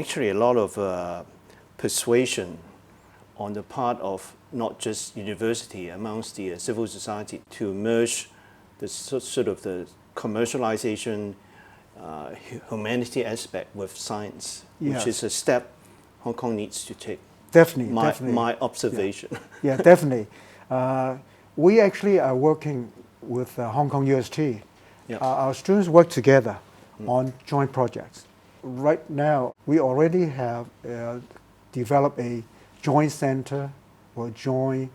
actually a lot of persuasion on the part of not just university, amongst the civil society to merge the sort of the commercialization, humanity aspect with science, which is a step Hong Kong needs to take. Definitely, my observation. Yeah, definitely. We actually are working with Hong Kong UST. Yeah. Our students work together on joint projects. Right now, we already have developed a joint center or joint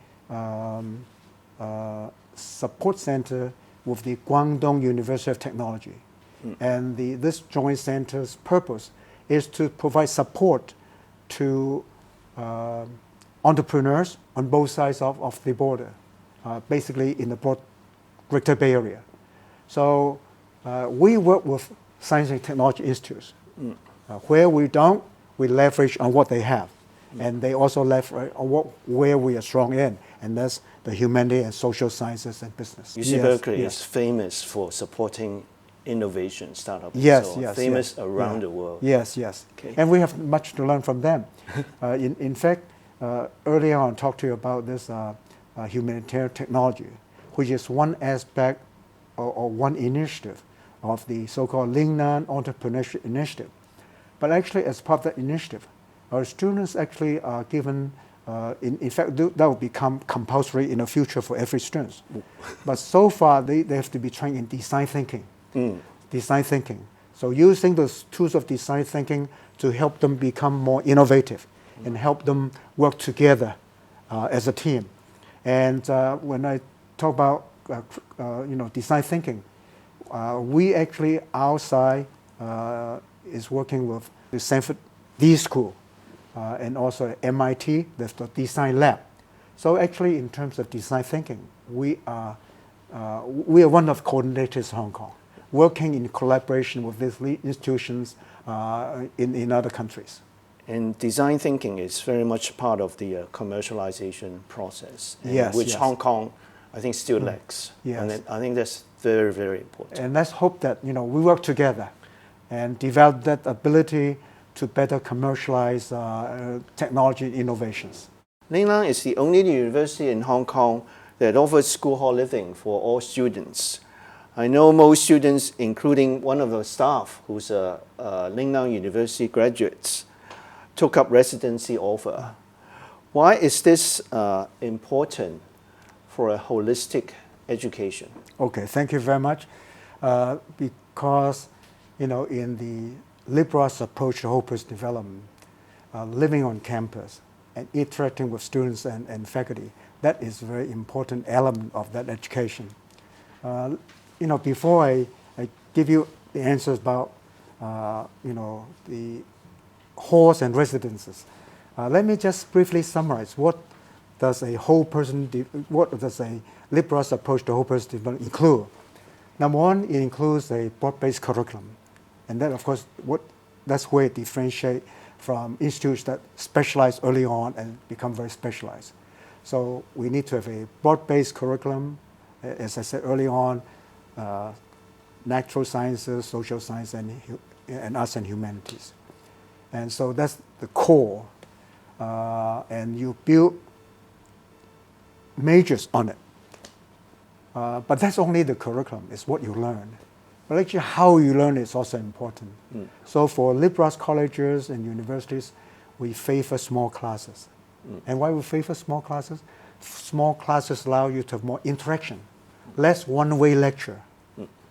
support center with the Guangdong University of Technology. And this joint center's purpose is to provide support to entrepreneurs on both sides of the border, basically in the Greater Bay Area. So we work with science and technology institutes. Where we don't, we leverage on what they have. And they also leverage on where we are strong in, and that's the humanity and social sciences and business. UC Berkeley is famous for supporting innovation startups. Yes, famous around the world. Yes. Okay. And we have much to learn from them. In fact, earlier on I talked to you about this humanitarian technology, which is one aspect or one initiative of the so-called Lingnan Entrepreneurship Initiative. But actually, as part of that initiative, our students actually are given, in fact, that will become compulsory in the future for every student. But so far, they have to be trained in design thinking. Design thinking. So using those tools of design thinking to help them become more innovative and help them work together as a team. And when I talk about design thinking, we actually, our side is working with the Stanford D School and also MIT, there's the design lab. So actually, in terms of design thinking, we are one of the coordinators in Hong Kong, working in collaboration with these institutions in other countries. And design thinking is very much part of the commercialization process, which Hong Kong, I think, still lacks. Yes. And I think that's very, very important. And let's hope that we work together and develop that ability to better commercialize technology innovations. Lingnan is the only university in Hong Kong that offers school hall living for all students. I know most students, including one of the staff who's a Lingnan University graduates, took up residency offer. Why is this important for a holistic education? Okay, thank you very much. Because, in the liberal arts approach to whole person development, living on campus and interacting with students and faculty, that is a very important element of that education. Before I give you the answers about, the halls and residences, let me just briefly summarize what does a liberal arts approach to whole person development include. Number one, it includes a broad-based curriculum. And that, of course, that's where it differentiates from institutes that specialize early on and become very specialized. So we need to have a broad-based curriculum, as I said early on, natural sciences, social science, and arts and humanities. And so that's the core. And you build majors on it. But that's only the curriculum, it's what you learn. But actually how you learn is also important. So for liberal arts colleges and universities, we favor small classes. And why we favor small classes? Small classes allow you to have more interaction, less one-way lecture,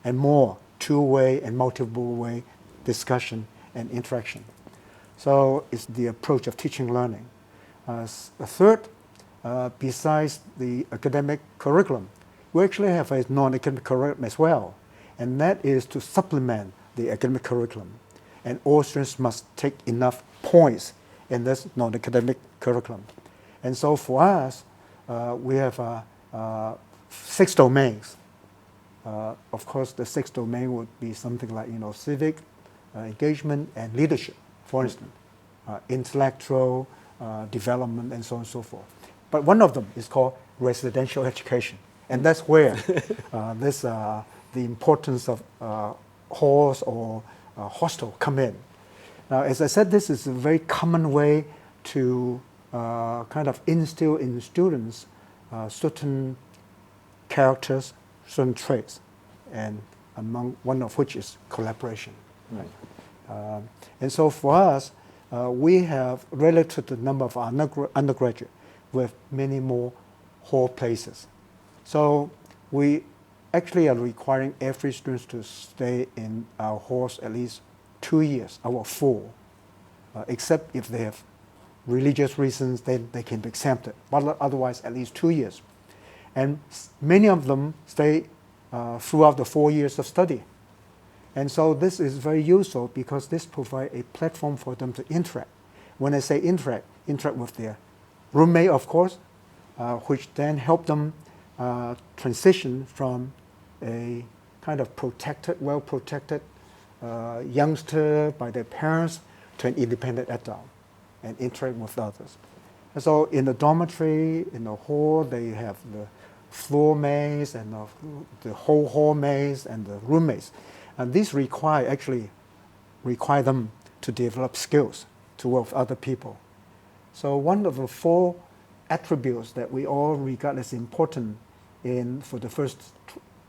and more two-way and multiple-way discussion and interaction. So it's the approach of teaching learning. A third, besides the academic curriculum, we actually have a non-academic curriculum as well, and that is to supplement the academic curriculum. And all students must take enough points in this non-academic curriculum. And so for us, we have 6 domains. Of course, the 6th domain would be something like civic engagement and leadership, for instance, intellectual development, and so on and so forth. But one of them is called residential education, and that's where the importance of halls or hostel come in. Now, as I said, this is a very common way to kind of instill in students certain characters, certain traits, and among one of which is collaboration. Right? And so for us, we have, relative to the number of our undergraduate, we have many more hall places. So we actually are requiring every student to stay in our halls at least 2 years out of 4, except if they have religious reasons, then they can be exempted. But otherwise, at least 2 years. And many of them stay throughout the 4 years of study. And so this is very useful because this provides a platform for them to interact. When I say interact with their roommate, of course, which then help them transition from a kind of protected, well-protected youngster by their parents to an independent adult and interact with others. And so in the dormitory, in the hall, they have the floor mates and the whole hall mates and the roommates. And these require them to develop skills to work with other people. So one of the 4 attributes that we all regard as important for the first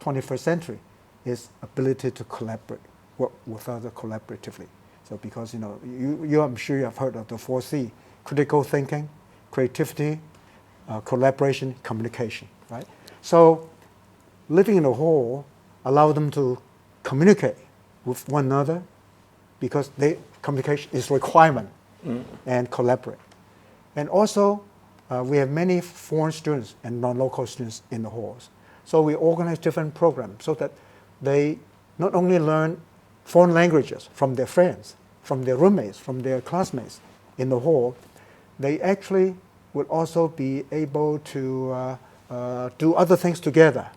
21st century is ability to collaborate, work with others collaboratively. So because I'm sure you have heard of the 4C: critical thinking, creativity, collaboration, communication, right? So living in a hall allows them to communicate with one another because communication is requirement and collaborate. And also we have many foreign students and non-local students in the halls. So we organize different programs so that they not only learn foreign languages from their friends, from their roommates, from their classmates in the hall, they actually will also be able to do other things together.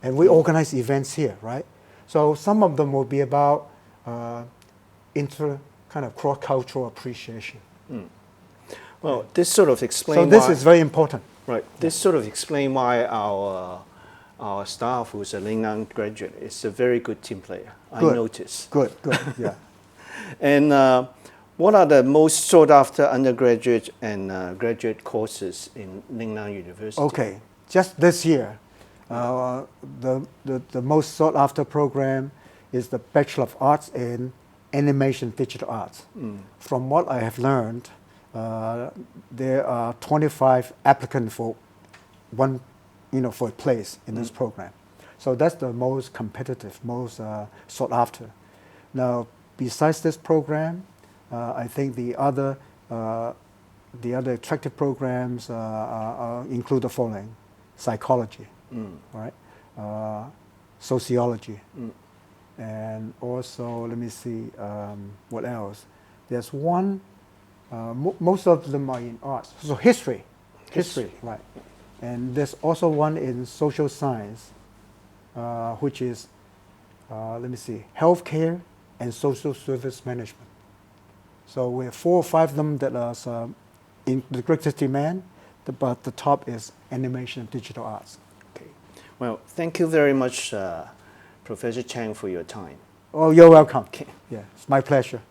And we organize events here, right? So some of them will be about kind of cross-cultural appreciation. Well, this sort of explains So this is very important. Right. This sort of explains why our staff, who's a Lingnan graduate, is a very good team player. Good. I noticed. Good, yeah. And what are the most sought after undergraduate and graduate courses in Lingnan University? Okay, just this year, the most sought after program is the Bachelor of Arts in Animation Digital Arts. From what I have learned, there are 25 applicants for for a place in this program. So that's the most competitive, most sought after. Now, besides this program, I think the other attractive programs include the following: psychology, right? Sociology, and also let me see what else. There's one. Most of them are in arts. So history, right? And there's also one in social science, which is healthcare and social service management. So we have 4 or 5 of them that are in the greatest demand, but the top is animation and digital arts. Okay. Well, thank you very much, Professor Cheng, for your time. Oh, you're welcome. Okay. Yeah, it's my pleasure.